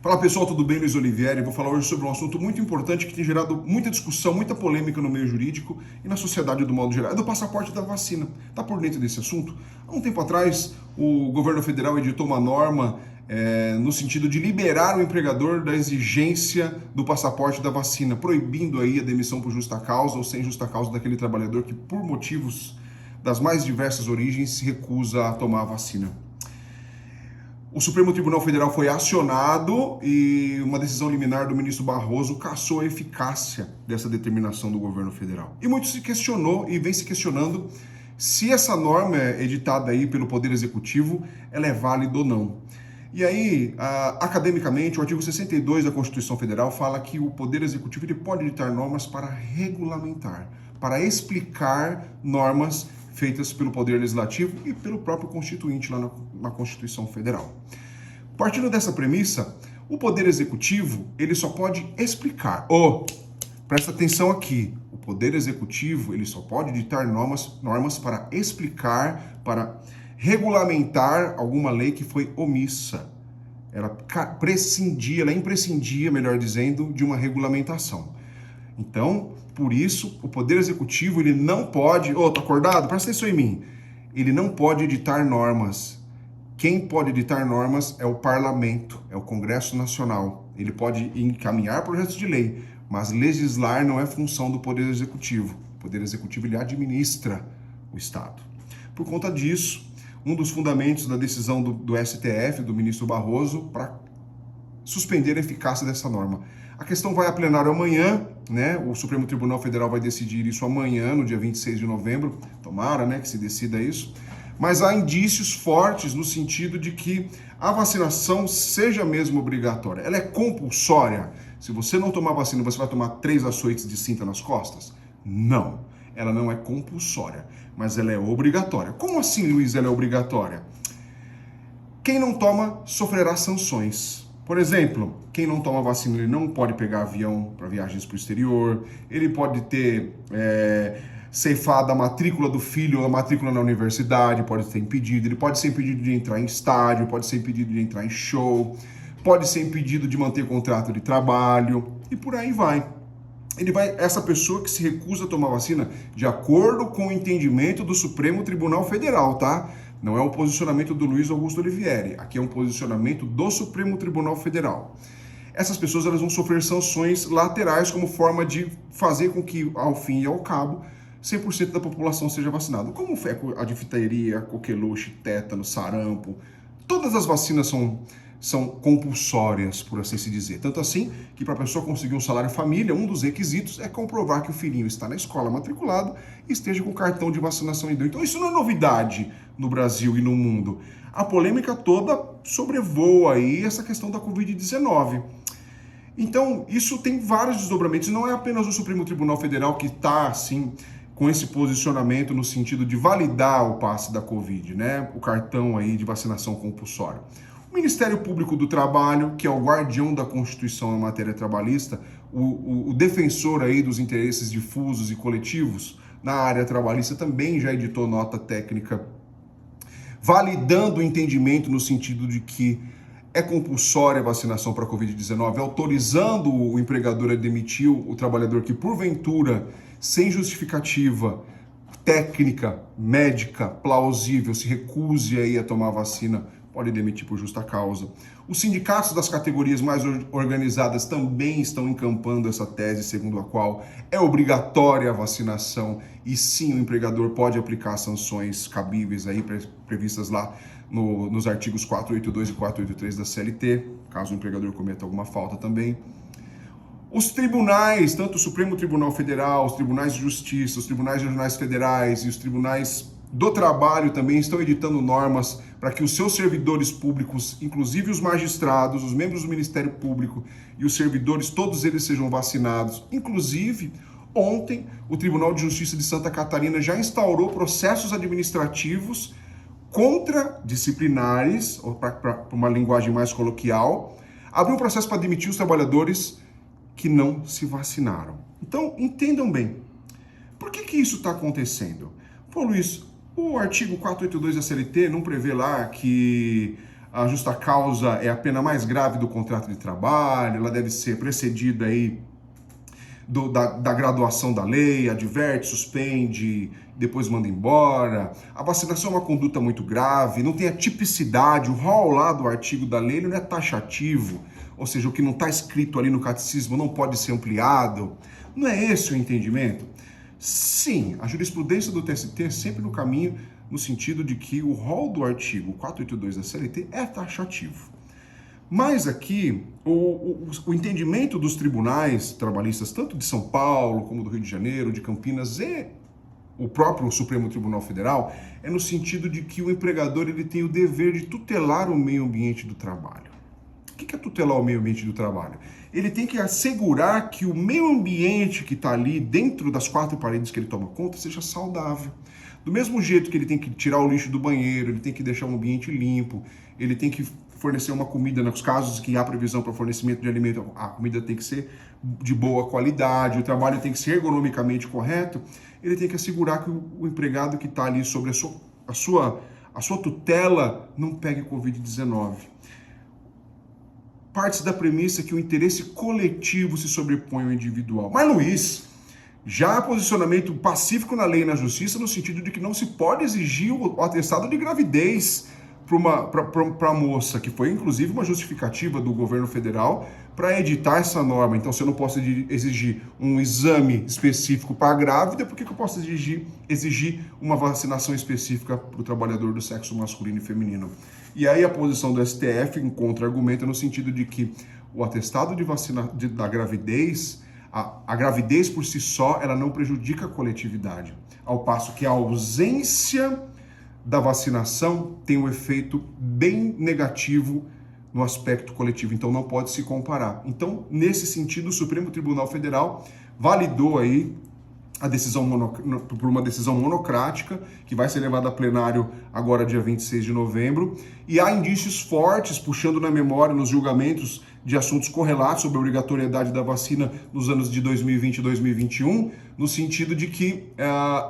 Fala pessoal, tudo bem? Luiz Olivieri. Vou falar hoje sobre um assunto muito importante que tem gerado muita discussão, muita polêmica no meio jurídico e na sociedade do modo geral. É do passaporte da vacina. Está por dentro desse assunto? Há um tempo atrás, o governo federal editou uma norma no sentido de liberar o empregador da exigência do passaporte da vacina, proibindo aí a demissão por justa causa ou sem justa causa daquele trabalhador que, por motivos das mais diversas origens, se recusa a tomar a vacina. O Supremo Tribunal Federal foi acionado e uma decisão liminar do ministro Barroso cassou a eficácia dessa determinação do governo federal. E muito se questionou e vem se questionando se essa norma editada aí pelo Poder Executivo ela é válida ou não. E aí, academicamente, o artigo 62 da Constituição Federal fala que o Poder Executivo ele pode editar normas para regulamentar, para explicar normas feitas pelo Poder Legislativo e pelo próprio Constituinte lá na Constituição Federal. Partindo dessa premissa, o Poder Executivo ele só pode explicar. Presta atenção aqui, o Poder Executivo ele só pode editar normas para explicar, para regulamentar alguma lei que foi omissa. Ela imprescindia, melhor dizendo, de uma regulamentação. Então, por isso, o Poder Executivo ele não pode... tá acordado? Presta atenção em mim. Ele não pode editar normas. Quem pode editar normas é o Parlamento, é o Congresso Nacional. Ele pode encaminhar projetos de lei, mas legislar não é função do Poder Executivo. O Poder Executivo ele administra o Estado. Por conta disso, um dos fundamentos da decisão do STF, do ministro Barroso, para suspender a eficácia dessa norma. A questão vai a plenário amanhã, né? O Supremo Tribunal Federal vai decidir isso amanhã, no dia 26 de novembro. Tomara, né, que se decida isso. Mas há indícios fortes no sentido de que a vacinação seja mesmo obrigatória. Ela é compulsória. Se você não tomar vacina, você vai tomar 3 açoites de cinta nas costas? Não. Ela não é compulsória, mas ela é obrigatória. Como assim, Luiz, ela é obrigatória? Quem não toma sofrerá sanções. Por exemplo, quem não toma vacina, ele não pode pegar avião para viagens para o exterior, ele pode ter ceifado a matrícula do filho, a matrícula na universidade, pode ser impedido, ele pode ser impedido de entrar em estádio, pode ser impedido de entrar em show, pode ser impedido de manter contrato de trabalho e por aí vai. Essa pessoa que se recusa a tomar vacina, de acordo com o entendimento do Supremo Tribunal Federal, tá? Não é um posicionamento do Luiz Augusto Olivieri, aqui é um posicionamento do Supremo Tribunal Federal. Essas pessoas elas vão sofrer sanções laterais como forma de fazer com que, ao fim e ao cabo, 100% da população seja vacinada. Como a difteria, a coqueluche, tétano, sarampo, todas as vacinas são compulsórias, por assim se dizer. Tanto assim que para a pessoa conseguir um salário família, um dos requisitos é comprovar que o filhinho está na escola matriculado e esteja com cartão de vacinação em dia. Então isso não é novidade no Brasil e no mundo. A polêmica toda sobrevoa aí essa questão da Covid-19. Então isso tem vários desdobramentos. Não é apenas o Supremo Tribunal Federal que está assim com esse posicionamento no sentido de validar o passe da Covid, né? O cartão aí de vacinação compulsória. O Ministério Público do Trabalho, que é o guardião da Constituição em matéria trabalhista, o defensor aí dos interesses difusos e coletivos na área trabalhista, também já editou nota técnica validando o entendimento no sentido de que é compulsória a vacinação para a Covid-19, autorizando o empregador a demitir o trabalhador que, porventura, sem justificativa técnica, médica, plausível, se recuse aí a tomar a vacina, pode demitir por justa causa. Os sindicatos das categorias mais organizadas também estão encampando essa tese, segundo a qual é obrigatória a vacinação e sim o empregador pode aplicar sanções cabíveis aí previstas lá nos artigos 482 e 483 da CLT, caso o empregador cometa alguma falta também. Os tribunais, tanto o Supremo Tribunal Federal, os tribunais de justiça, os tribunais regionais federais e os tribunais do trabalho também estão editando normas para que os seus servidores públicos, inclusive os magistrados, os membros do Ministério Público e os servidores, todos eles sejam vacinados. Inclusive, ontem, o Tribunal de Justiça de Santa Catarina já instaurou processos administrativos contra disciplinares, ou para uma linguagem mais coloquial, abriu um processo para demitir os trabalhadores que não se vacinaram. Então, entendam bem, por que isso está acontecendo? Pô, Luiz, o artigo 482 da CLT não prevê lá que a justa causa é a pena mais grave do contrato de trabalho, ela deve ser precedida aí da graduação da lei, adverte, suspende, depois manda embora. A vacinação é uma conduta muito grave, não tem a tipicidade, o rol lá do artigo da lei não é taxativo, ou seja, o que não está escrito ali no catecismo não pode ser ampliado. Não é esse o entendimento? Sim, a jurisprudência do TST é sempre no caminho, no sentido de que o rol do artigo 482 da CLT é taxativo. Mas aqui, o entendimento dos tribunais trabalhistas, tanto de São Paulo, como do Rio de Janeiro, de Campinas e o próprio Supremo Tribunal Federal, é no sentido de que o empregador ele tem o dever de tutelar o meio ambiente do trabalho. O que é tutelar o meio ambiente do trabalho? Ele tem que assegurar que o meio ambiente que está ali dentro das quatro paredes que ele toma conta seja saudável. Do mesmo jeito que ele tem que tirar o lixo do banheiro, ele tem que deixar o ambiente limpo, ele tem que fornecer uma comida, nos casos que há previsão para fornecimento de alimento, a comida tem que ser de boa qualidade, o trabalho tem que ser ergonomicamente correto, ele tem que assegurar que o empregado que está ali sobre a sua tutela não pegue Covid-19. Parte da premissa que o interesse coletivo se sobrepõe ao individual. Mas, Luiz, já há posicionamento pacífico na lei e na justiça no sentido de que não se pode exigir o atestado de gravidez para a moça, que foi inclusive uma justificativa do governo federal para editar essa norma. Então, se eu não posso exigir um exame específico para a grávida, por que eu posso exigir uma vacinação específica para o trabalhador do sexo masculino e feminino? E aí a posição do STF encontra argumento no sentido de que o atestado de vacina da gravidez, a gravidez por si só, ela não prejudica a coletividade, ao passo que a ausência da vacinação tem um efeito bem negativo no aspecto coletivo, então não pode se comparar. Então, nesse sentido, o Supremo Tribunal Federal validou aí a decisão por uma decisão monocrática, que vai ser levada a plenário agora dia 26 de novembro, e há indícios fortes, puxando na memória nos julgamentos de assuntos correlatos sobre a obrigatoriedade da vacina nos anos de 2020 e 2021, no sentido de que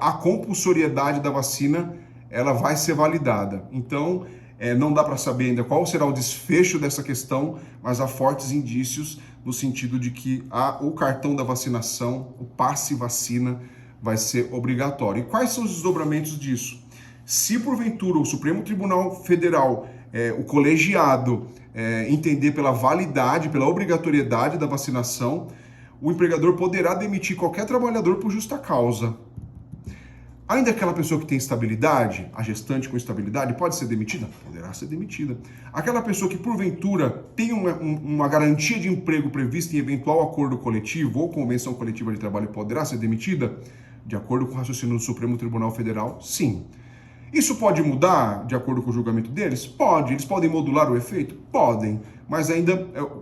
a compulsoriedade da vacina ela vai ser validada. Então, não dá para saber ainda qual será o desfecho dessa questão, mas há fortes indícios no sentido de que o cartão da vacinação, o passe vacina, vai ser obrigatório. E quais são os desdobramentos disso? Se porventura o Supremo Tribunal Federal, o colegiado, entender pela validade, pela obrigatoriedade da vacinação, o empregador poderá demitir qualquer trabalhador por justa causa. Ainda aquela pessoa que tem estabilidade, a gestante com estabilidade, pode ser demitida? Poderá ser demitida. Aquela pessoa que, porventura, tem uma garantia de emprego prevista em eventual acordo coletivo ou convenção coletiva de trabalho, poderá ser demitida? De acordo com o raciocínio do Supremo Tribunal Federal, sim. Isso pode mudar de acordo com o julgamento deles? Pode. Eles podem modular o efeito? Podem. Mas ainda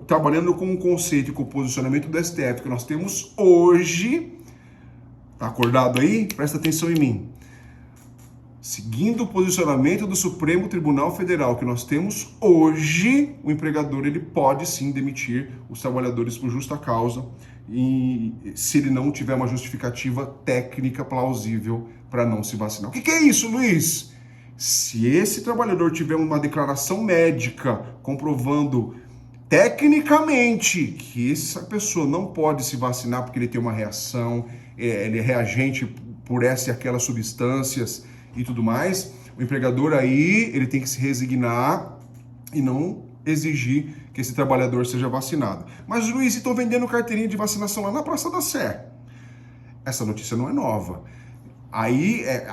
trabalhando com um conceito e com o posicionamento do STF que nós temos hoje. Tá acordado aí? Presta atenção em mim. Seguindo o posicionamento do Supremo Tribunal Federal que nós temos hoje, o empregador ele pode sim demitir os trabalhadores por justa causa e se ele não tiver uma justificativa técnica plausível para não se vacinar. O que é isso, Luiz? Se esse trabalhador tiver uma declaração médica comprovando tecnicamente que essa pessoa não pode se vacinar porque ele tem uma reação, ele é reagente por essa e aquelas substâncias e tudo mais, o empregador aí ele tem que se resignar e não exigir que esse trabalhador seja vacinado. Mas, Luiz, estão vendendo carteirinha de vacinação lá na Praça da Sé. Essa notícia não é nova. Aí é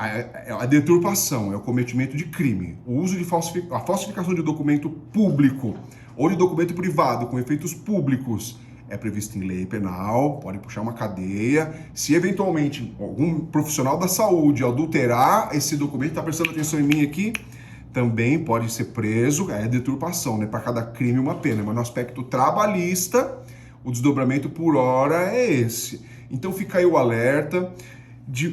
a deturpação, é o cometimento de crime. O uso de a falsificação de documento público ou de documento privado com efeitos públicos é previsto em lei penal, pode puxar uma cadeia. Se eventualmente algum profissional da saúde adulterar esse documento, tá prestando atenção em mim aqui, também pode ser preso, é deturpação, né? Para cada crime uma pena, mas no aspecto trabalhista, o desdobramento por hora é esse. Então fica aí o alerta.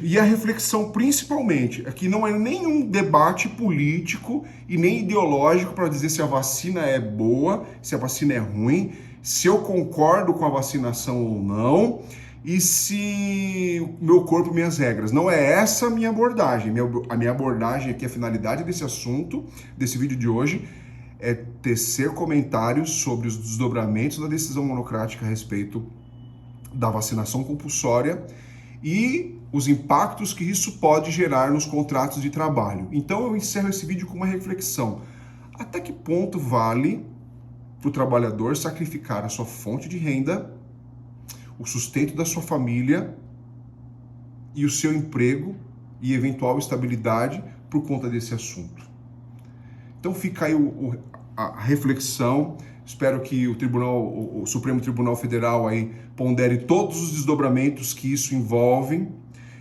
E a reflexão principalmente é que não é nenhum debate político e nem ideológico para dizer se a vacina é boa, se a vacina é ruim, se eu concordo com a vacinação ou não e se meu corpo, minhas regras. Não é essa a minha abordagem. A minha abordagem aqui, a finalidade desse assunto, desse vídeo de hoje, é tecer comentários sobre os desdobramentos da decisão monocrática a respeito da vacinação compulsória e os impactos que isso pode gerar nos contratos de trabalho. Então eu encerro esse vídeo com uma reflexão. Até que ponto vale para o trabalhador sacrificar a sua fonte de renda, o sustento da sua família e o seu emprego e eventual estabilidade por conta desse assunto? Então fica aí a reflexão. Espero que o Supremo Tribunal Federal aí pondere todos os desdobramentos que isso envolve,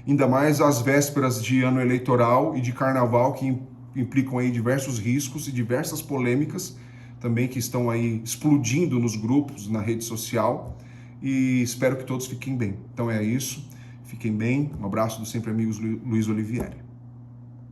ainda mais às vésperas de ano eleitoral e de carnaval, que implicam aí diversos riscos e diversas polêmicas também que estão aí explodindo nos grupos, na rede social, e espero que todos fiquem bem. Então é isso, fiquem bem, um abraço do sempre amigos Luiz Olivieri.